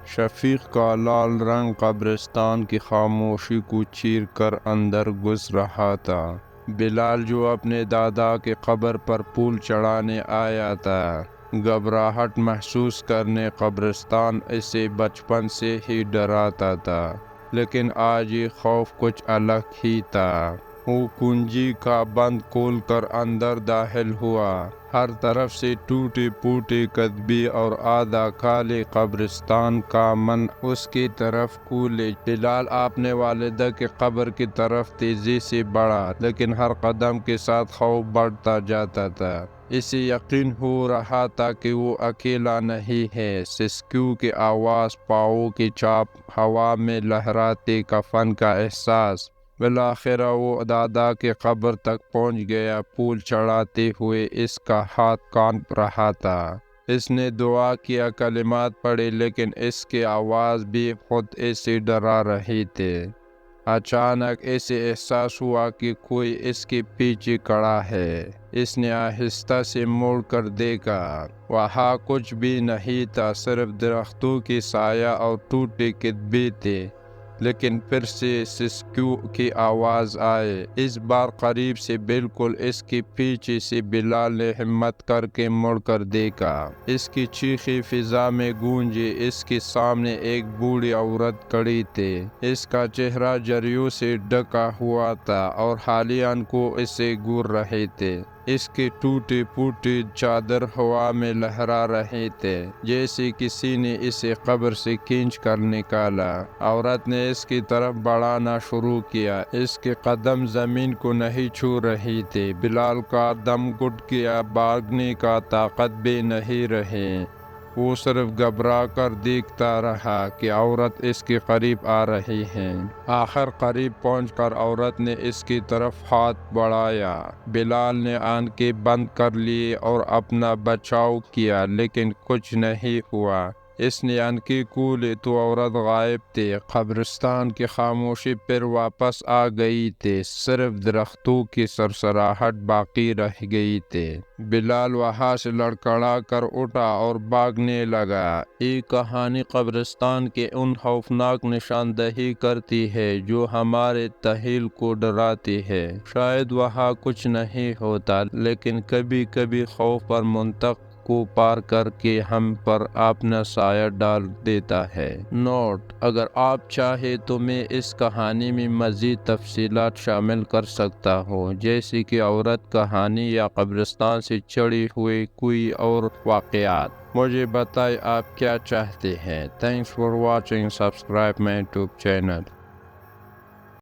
شفیق کا لال رنگ قبرستان کی خاموشی کو چیر کر اندر گھس رہا تھا۔ بلال جو اپنے دادا کے قبر پر پھول چڑھانے آیا تھا، گھبراہٹ محسوس کرنے قبرستان اسے بچپن سے ہی ڈراتا تھا، لیکن آج یہ خوف کچھ الگ ہی تھا۔ وہ کنجی کا بند کھول کر اندر داخل ہوا۔ ہر طرف سے ٹوٹے پھوٹے کتبے اور آدھا خالی قبرستان کا من اس کی طرف کھولے۔ بلال اپنے والدہ کے قبر کی طرف تیزی سے بڑھا، لیکن ہر قدم کے ساتھ خوف بڑھتا جاتا تھا۔ اسے یقین ہو رہا تھا کہ وہ اکیلا نہیں ہے۔ سسکیوں کی آواز، پاؤں کی چاپ، ہوا میں لہراتے کفن کا احساس۔ بالآخر وہ دادا کے قبر تک پہنچ گیا۔ پھول چڑھاتے ہوئے اس کا ہاتھ کانپ رہا تھا۔ اس نے دعا کیا، کلمات پڑھے، لیکن اس کی آواز بھی خود اسے ڈرا رہی تھی۔ اچانک اسے احساس ہوا کہ کوئی اس کے پیچھے کھڑا ہے۔ اس نے آہستہ سے مڑ کر دیکھا۔ وہاں کچھ بھی نہیں تھا، صرف درختوں کی سایہ اور ٹوٹے کتبے تھے۔ لیکن پھر سے سسکیوں کی آواز آئی، اس بار قریب سے، بالکل اس کے پیچھے سے۔ بلال نے ہمت کر کے مڑ کر دیکھا۔ اس کی چیخیں فضا میں گونجی۔ اس کے سامنے ایک بوڑھی عورت کھڑی تھی۔ اس کا چہرہ جریوں سے ڈھکا ہوا تھا اور حالیاً کو اسے گور رہے تھے۔ اس کے ٹوٹے پھوٹے چادر ہوا میں لہرا رہے تھے، جیسے کسی نے اسے قبر سے کھینچ کر نکالا۔ عورت نے اس کی طرف بڑھانا شروع کیا۔ اس کے قدم زمین کو نہیں چھو رہی تھے۔ بلال کا دم گھٹ گیا، بھاگنے کا طاقت بھی نہیں رہی۔ وہ صرف گھبرا کر دیکھتا رہا کہ عورت اس کے قریب آ رہی ہے۔ آخر قریب پہنچ کر عورت نے اس کی طرف ہاتھ بڑھایا۔ بلال نے آنکھیں بند کر لی اور اپنا بچاؤ کیا، لیکن کچھ نہیں ہوا۔ اس نے آنکھیں کھولی تو عورت غائب تھی۔ قبرستان کی خاموشی پھر واپس آ گئی تھی، صرف درختوں کی سرسراہٹ باقی رہ گئی تھی۔ بلال وہاں سے لڑکھڑا کر اٹھا اور بھاگنے لگا۔ یہ کہانی قبرستان کے ان خوفناک نشاندہی کرتی ہے جو ہمارے تخیل کو ڈراتی ہے۔ شاید وہاں کچھ نہیں ہوتا، لیکن کبھی کبھی خوف پر منطق کو پار کر کے ہم پر اپنا سایہ ڈال دیتا ہے۔ نوٹ: اگر آپ چاہیں تو میں اس کہانی میں مزید تفصیلات شامل کر سکتا ہوں، جیسے کہ عورت کہانی یا قبرستان سے جڑے ہوئے کوئی اور واقعات۔ مجھے بتائیں آپ کیا چاہتے ہیں۔ Thanks for watching. Subscribe my YouTube channel.